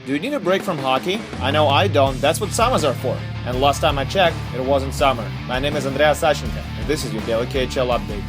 Do you need a break from hockey? I know I don't, that's what summers are for. And last time I checked, it wasn't summer. My name is Andreas Sachenko, and this is your daily KHL update.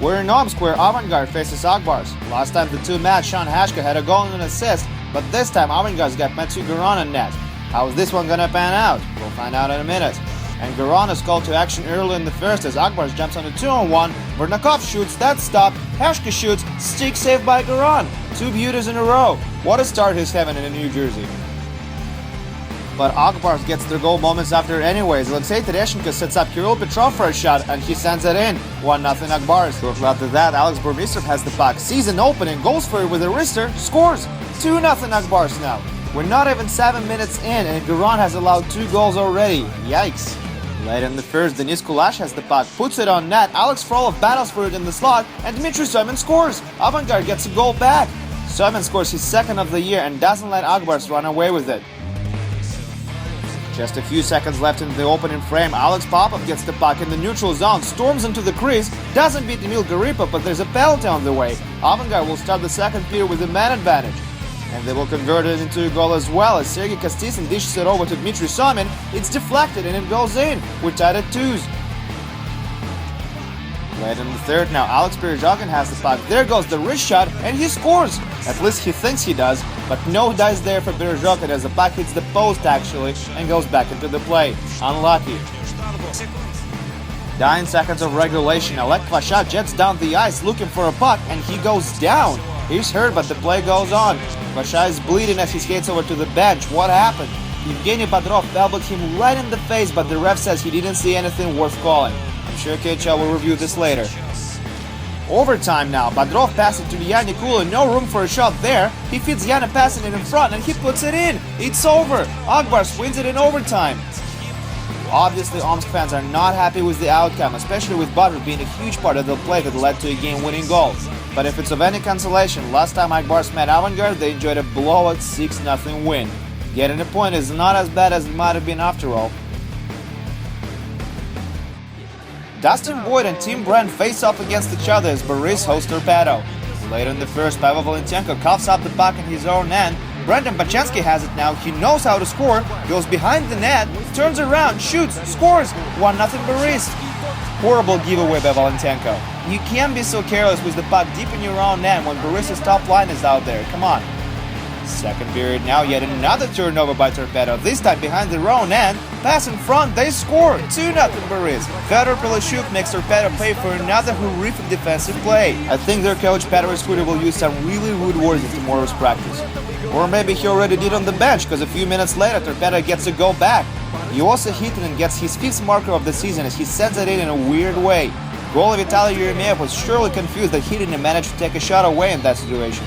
We're in Omsk where Avangard faces Akbars. Last time the two met, Sean Hashka had a goal and an assist, but this time Avangard's got Matthew Garon in net. How is this one gonna pan out? We'll find out in a minute. And Garon is called to action early in the first as Akbars jumps on a 2-on-1. Vernakov shoots, that's stopped. Hashka shoots, stick saved by Garon. 2 beauties in a row. What a start he's having in New Jersey. But Akbars gets their goal moments after anyways. Alexei Tereshenko sets up Kirill Petrov for a shot and he sends it in. 1-0 Akbars. Shortly after that, Alex Burmistrov has the puck. Sees an opening, goes for it with a wrister, scores. 2-0 Akbars now. We're not even 7 minutes in and Garon has allowed 2 goals already. Yikes. Late in the first, Denis Kulash has the puck, puts it on net, Alex Frolov battles for it in the slot, and Dmitry Somin scores! Avangard gets a goal back! Somin scores his second of the year and doesn't let Akbars run away with it. Just a few seconds left in the opening frame, Alex Popov gets the puck in the neutral zone, storms into the crease, doesn't beat Emil Garipov, but there's a penalty on the way. Avangard will start the second period with a man advantage. And they will convert it into a goal as well as Sergei Kostisyn dishes it over to Dmitry Somin. It's deflected and it goes in. We're tied at 2s. Late in the third now, Alex Berezhogin has the puck. There goes the wrist shot and he scores. At least he thinks he does, but no dice there for Berezhogin as the puck hits the post actually and goes back into the play. Unlucky. 9 seconds of regulation. Oleg Kvasha jets down the ice looking for a puck and he goes down. He's hurt, but the play goes on. Kvasha is bleeding as he skates over to the bench. What happened? Evgeny Bodrov elbowed him right in the face, but the ref says he didn't see anything worth calling. I'm sure KHL will review this later. Overtime now. Bodrov passes to Yanni Kula. No room for a shot there. He feeds Yana passing it in front and he puts it in. It's over. Akbars wins it in overtime. Obviously, Omsk fans are not happy with the outcome, especially with Bodrov being a huge part of the play that led to a game-winning goal. But if it's of any consolation, last time Akbars met Avangard, they enjoyed a blowout 6-0 win. Getting a point is not as bad as it might have been after all. Dustin Boyd and Tim Brent face off against each other as Boris hosts Torpedo. Later in the first, Pavel Valentenko coughs up the puck in his own end. Brendan Bachensky has it now, he knows how to score, goes behind the net, turns around, shoots, scores! 1-0 Boris. Horrible giveaway by Valentenko. You can't be so careless with the puck deep in your own net when Boris's top line is out there, come on. Second period now, yet another turnover by Torpedo, this time behind their own end, pass in front, they score! 2-0 Boris. Fedor Polishuk makes Torpedo pay for another horrific defensive play. I think their coach Petr Iskuda will use some really rude words in tomorrow's practice. Or maybe he already did on the bench, because a few minutes later Torpedo gets a goal back. Yossi Hitinen gets his 5th marker of the season as he sends it in a weird way. Goalie Vitaly Yeremyev was surely confused that Hitinen managed to take a shot away in that situation.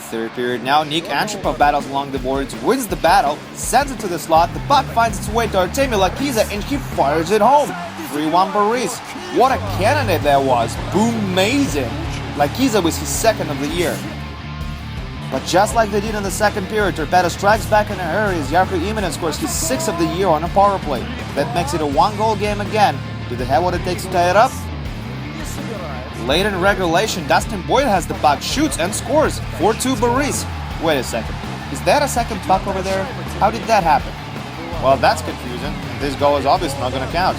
Third period now, Nick Antropov battles along the boards, wins the battle, sends it to the slot, the puck finds its way to Artemi Lakiza and he fires it home. 3-1 Boris. What a cannonade that was. Boom-mazing. Lakiza was his second of the year. But just like they did in the second period, Torpedo strikes back in a hurry as Jarko Iminen scores his 6th of the year on a power play. That makes it a 1-goal game again. Do they have what it takes to tie it up? Late in regulation, Dustin Boyd has the puck, shoots and scores. 4-2 Boris. Wait a second. Is that a second puck over there? How did that happen? Well, that's confusing. This goal is obviously not going to count.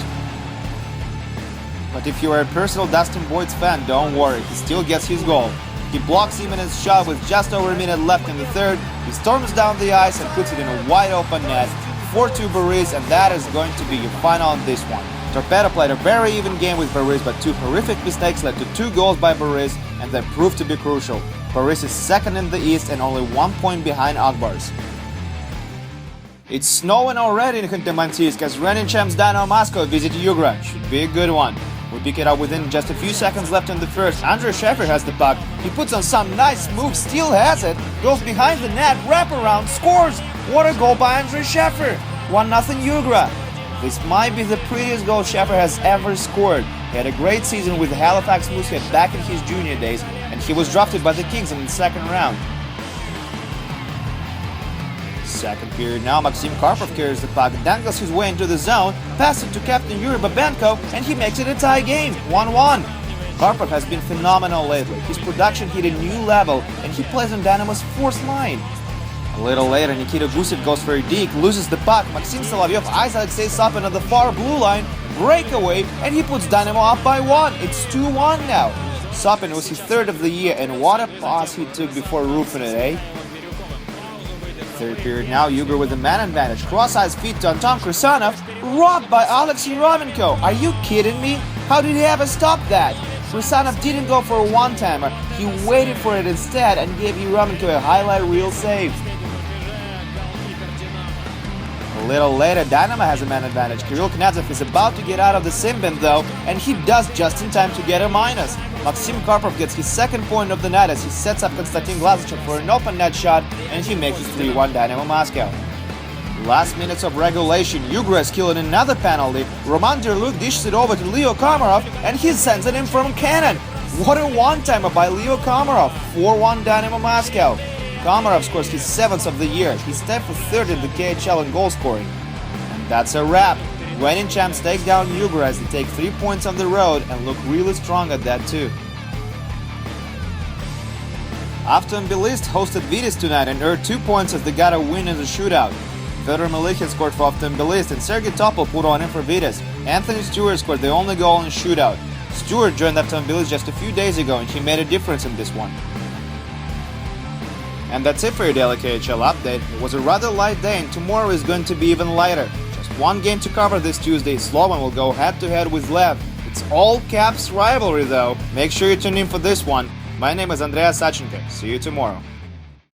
But if you are a personal Dustin Boyd's fan, don't worry. He still gets his goal. He blocks Imenen's shot with just over a minute left in the third. He storms down the ice and puts it in a wide open net. 4-2 Boris, and that is going to be your final on this one. Torpedo played a very even game with Boris, but 2 horrific mistakes led to 2 goals by Boris, and they proved to be crucial. Boris is second in the East and only 1 point behind Akbars. It's snowing already in Khanty-Mansiysk as reigning champs Dynamo Moscow visit Yugra. Should be a good one. We pick it up within just a few seconds left in the first. Andrei Sheffer has the puck. He puts on some nice moves, still has it, goes behind the net, wraparound, scores! What a goal by Andrei Sheffer! 1-0 Yugra. This might be the prettiest goal Sheffer has ever scored. He had a great season with the Halifax Moosehead back in his junior days, and he was drafted by the Kings in the second round. Second period now, Maxim Karpov carries the puck, dangles his way into the zone, passes it to captain Yuri Babenko, and he makes it a tie game, 1-1. Karpov has been phenomenal lately. His production hit a new level, and he plays on Dynamo's fourth line. A little later, Nikita Gusev goes for a deke, loses the puck. Maxim Solovyov eyes Alexei Sapin on the far blue line, breakaway, and he puts Dynamo up by 1. It's 2-1 now. Sapin was his third of the year, and what a pass he took before roofing it, eh? Third period now, Yugur with the man advantage. Cross-eyes feed to Anton Krisanov, robbed by Alexei Romenko. Are you kidding me? How did he ever stop that? Krisanov didn't go for a one-timer. He waited for it instead and gave Romenko a highlight reel save. A little later, Dynamo has a man advantage. Kirill Knyazov is about to get out of the sin bin though, and he does just in time to get a minus. Maxim Karpov gets his second point of the night as he sets up Konstantin Glazachov for an open net shot, and he makes it 3-1 Dynamo Moscow. Last minutes of regulation, Yugur has killed another penalty. Roman Derluk dishes it over to Leo Komarov, and he sends it in from cannon. What a one-timer by Leo Komarov. 4-1 Dynamo Moscow. Komarov scores his 7th of the year. He's tied for 3rd in the KHL in goal scoring. And that's a wrap. Reigning champs take down Yugur as they take 3 points on the road and look really strong at that too. Avtomobilist hosted Vitis tonight and earned 2 points as they got a win in the shootout. Fedor Melikhin scored for Avtomobilist and Sergei Topol put on in for Vitis. Anthony Stewart scored the only goal in the shootout. Stewart joined Avtomobilist just a few days ago and he made a difference in this one. And that's it for your daily KHL update. It was a rather light day and tomorrow is going to be even lighter. Just one game to cover this Tuesday. Slovan will go head-to-head with Lev. It's all caps rivalry though. Make sure you tune in for this one. My name is Andreas Sachenko. See you tomorrow.